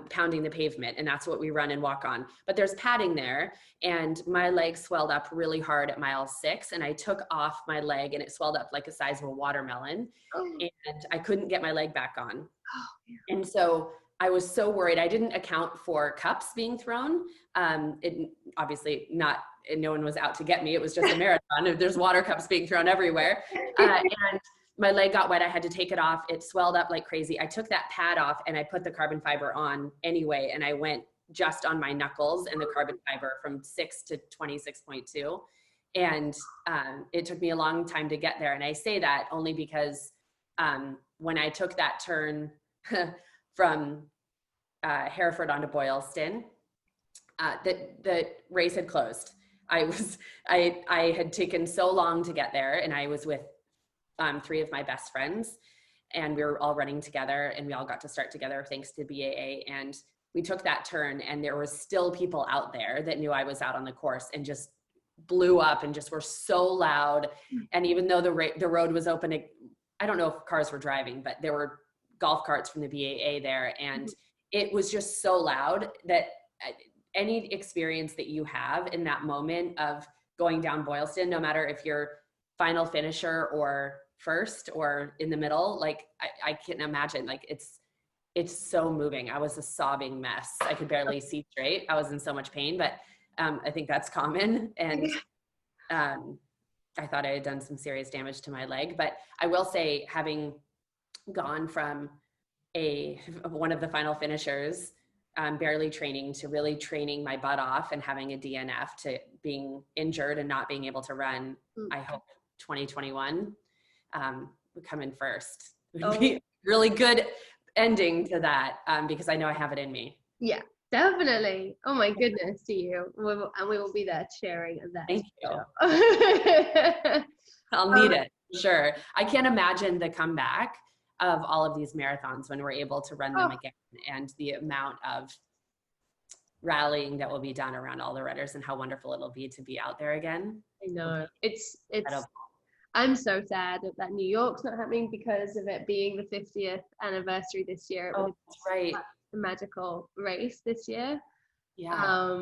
pounding the pavement, and that's what we run and walk on. But there's padding there, and my leg swelled up really hard at mile 6, and I took off my leg, and it swelled up like the size of a watermelon. And I couldn't get my leg back on. And so I was so worried. I didn't account for cups being thrown. Obviously not, no one was out to get me. It was just a marathon. There's water cups being thrown everywhere. And my leg got wet. I had to take it off. It swelled up like crazy. I took that pad off and I put the carbon fiber on anyway. And I went just on my knuckles and the carbon fiber from 6 to 26.2. And it took me a long time to get there. And I say that only because when I took that turn from Hereford onto Boylston, the race had closed. I had taken so long to get there, and I was with 3 of my best friends, and we were all running together, and we all got to start together thanks to BAA. And we took that turn, and there were still people out there that knew I was out on the course and just blew up and just were so loud. And even though the road was open, I don't know if cars were driving, but there were golf carts from the BAA there. And it was just so loud that any experience that you have in that moment of going down Boylston, no matter if you're final finisher or first or in the middle, like I can't imagine, like it's so moving. I was a sobbing mess. I could barely see straight. I was in so much pain, but I think that's common. And I thought I had done some serious damage to my leg. But I will say, having gone from one of the final finishers, barely training, to really training my butt off and having a DNF, to being injured and not being able to run, I hope 2021 would come in first. It would be a really good ending to that, because I know I have it in me. Yeah. Definitely. Oh my goodness to you. And we will be there cheering at that. Thank you. Sure. I'll need it, sure. I can't imagine the comeback of all of these marathons when we're able to run them again, and the amount of rallying that will be done around all the runners, and how wonderful it'll be to be out there again. I know. It's I'm so sad that New York's not happening because of it being the 50th anniversary this year. It was that's right. a magical race this year. Yeah.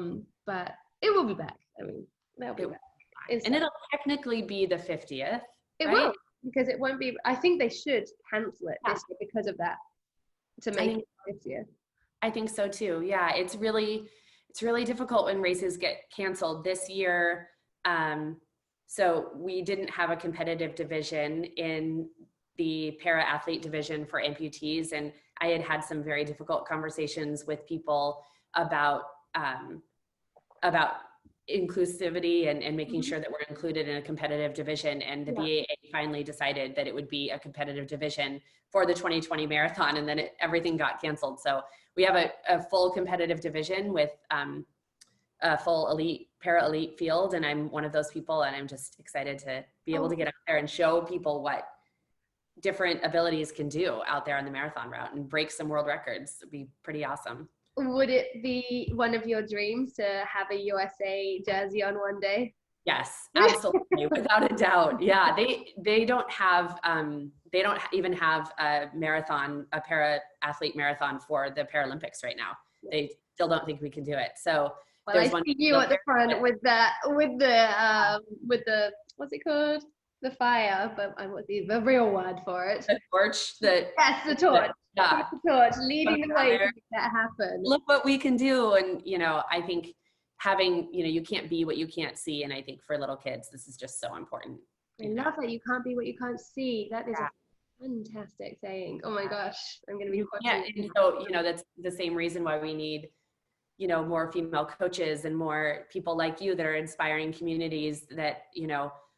But it will be back. I mean, they'll be back. And it'll technically be the 50th. It will, because it won't be. I think they should cancel it this year because of that, to make it 50th. I think so too. Yeah, it's really difficult when races get canceled this year. So we didn't have a competitive division in the para athlete division for amputees, and I had some very difficult conversations with people about inclusivity and making sure that we're included in a competitive division. And the BAA finally decided that it would be a competitive division for the 2020 marathon, and then everything got canceled. So we have a full competitive division with a full para elite field, and I'm one of those people, and I'm just excited to be able to get out there and show people what different abilities can do out there on the marathon route and break some world records. It'd be pretty awesome. Would it be one of your dreams to have a USA jersey on one day? Yes, absolutely, without a doubt. Yeah, they don't even have a para athlete marathon for the Paralympics right now. They still don't think we can do it. So I see you at the front with the what's it called? The fire, but what's the real word for it? The torch. The torch. Yeah. The torch, leading the way to make that happen. Look what we can do. And, I think having, you can't be what you can't see. And I think for little kids, this is just so important. I love that. You can't be what you can't see. That is a fantastic saying. Oh my gosh. I'm going to be watching. And so, that's the same reason why we need, more female coaches and more people like you that are inspiring communities that,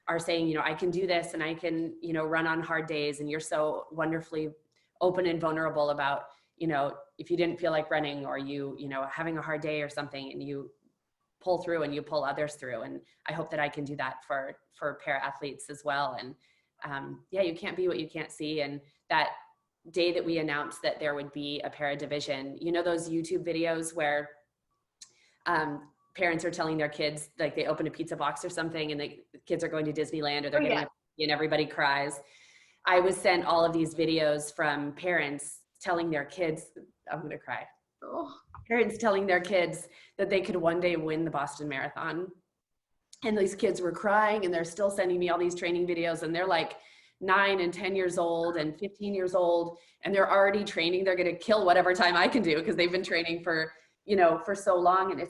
are saying, I can do this, and I can, run on hard days. And you're so wonderfully open and vulnerable about, if you didn't feel like running, or you having a hard day or something, and you pull through and you pull others through. And I hope that I can do that for para athletes as well. And you can't be what you can't see. And that day that we announced that there would be a para division, those YouTube videos where parents are telling their kids, like they open a pizza box or something, and the kids are going to Disneyland, or they're getting and everybody cries. I was sent all of these videos from parents telling their kids, I'm going to cry. Parents telling their kids that they could one day win the Boston Marathon. And these kids were crying, and they're still sending me all these training videos, and they're like 9 and 10 years old and 15 years old, and they're already training. They're going to kill whatever time I can do, because they've been training for so long. And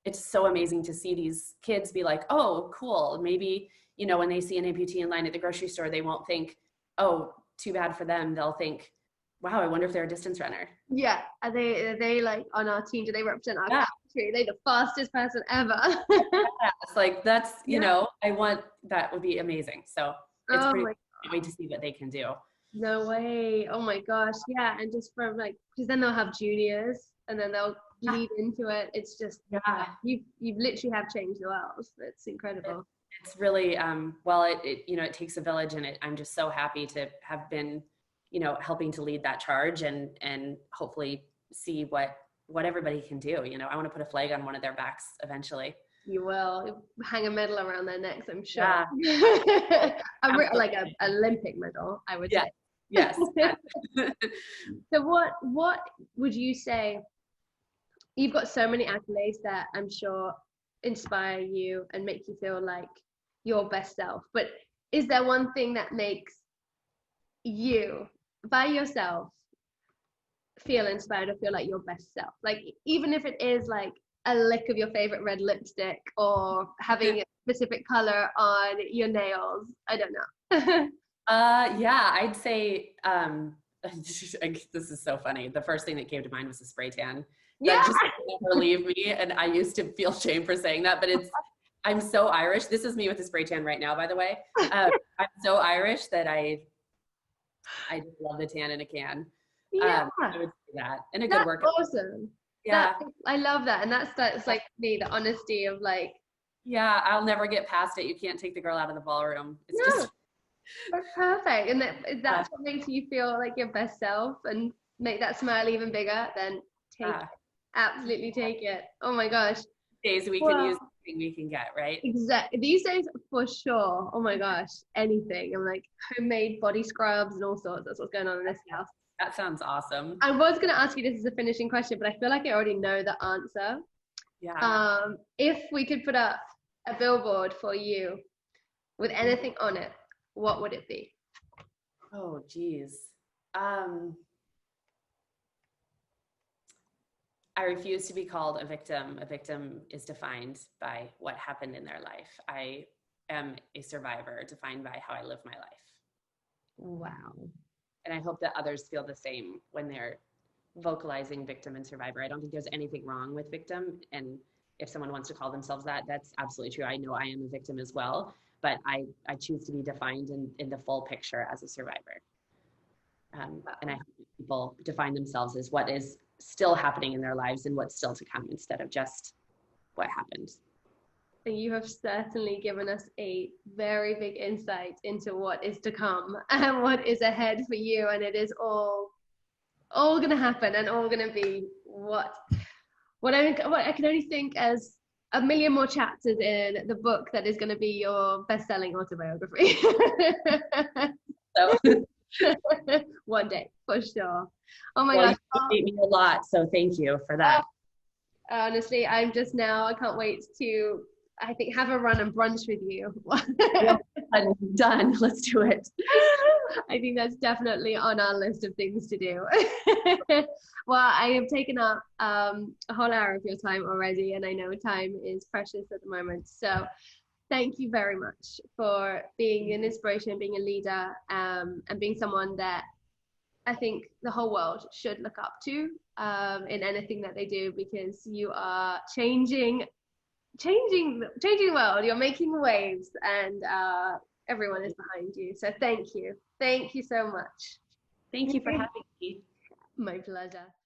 it's so amazing to see these kids be like, oh, cool. Maybe, when they see an amputee in line at the grocery store, they won't think, oh, too bad for them. They'll think, wow, I wonder if they're a distance runner. Yeah. Are they like on our team? Do they represent our country? Are they the fastest person ever? It's like, that's, I want, that would be amazing. So it's pretty wait to see what they can do. No way. Oh my gosh. Yeah. And just from because then they'll have juniors, and then they'll lead into it. It's just, you've literally have changed the world. It's incredible. It's really, it takes a village, and I'm just so happy to have been, helping to lead that charge, and hopefully see what everybody can do. I want to put a flag on one of their backs eventually. You will hang a medal around their necks, I'm sure. Like an Olympic medal, I would say. Yes. So what would you say? You've got so many accolades that I'm sure inspire you and make you feel like your best self. But is there one thing that makes you, by yourself, feel inspired or feel like your best self? Like, even if it is like a lick of your favorite red lipstick, or having a specific color on your nails. I don't know. I'd say, this is so funny. The first thing that came to mind was a spray tan. That just never leave me. And I used to feel shame for saying that, but I'm so Irish. This is me with a spray tan right now, by the way. I'm so Irish that I just love the tan in a can. I would say that. And a good workout. Awesome. Yeah. I love that. And that's like me, the honesty of like, Yeah, I'll never get past it. You can't take the girl out of the ballroom. It's no, just that's perfect. And uh, that's what makes you feel like your best self and make that smile even bigger, then take uh, it. Absolutely take it. Oh my gosh. days we can use Well, anything we can get, right? exactly. These days, for sure. Oh my gosh, anything. I'm like homemade body scrubs and all sorts. That's what's going on in this house. That sounds awesome. I was going to ask you this as a finishing question, but I feel like I already know the answer. Yeah. If we could put up a billboard for you with anything on it, what would it be? Oh, geez. Um, I refuse to be called a victim. A victim is defined by what happened in their life. I am a survivor defined by how I live my life. Wow. And I hope that others feel the same when they're vocalizing victim and survivor. I don't think there's anything wrong with victim. And if someone wants to call themselves that, that's absolutely true. I know I am a victim as well, but I choose to be defined in the full picture as a survivor. And I hope people define themselves as what is still happening in their lives and what's still to come instead of just what happened. You have certainly given us a very big insight into what is to come and what is ahead for you. And it is all going to happen and all going to be what I can only think as a million more chapters in the book that is going to be your best-selling autobiography. So, One day, for sure. Oh my well, gosh. you motivate me a lot, so thank you for that. Honestly, I can't wait to, I think, have a run and brunch with you. I'm done. Let's do it. I think that's definitely on our list of things to do. Well, I have taken up a whole hour of your time already, and I know time is precious at the moment. So thank you very much for being an inspiration, being a leader, and being someone that I think the whole world should look up to in anything that they do, because you are changing the world. You're making waves, and everyone is behind you. So thank you so much. Thank you for having me. My pleasure.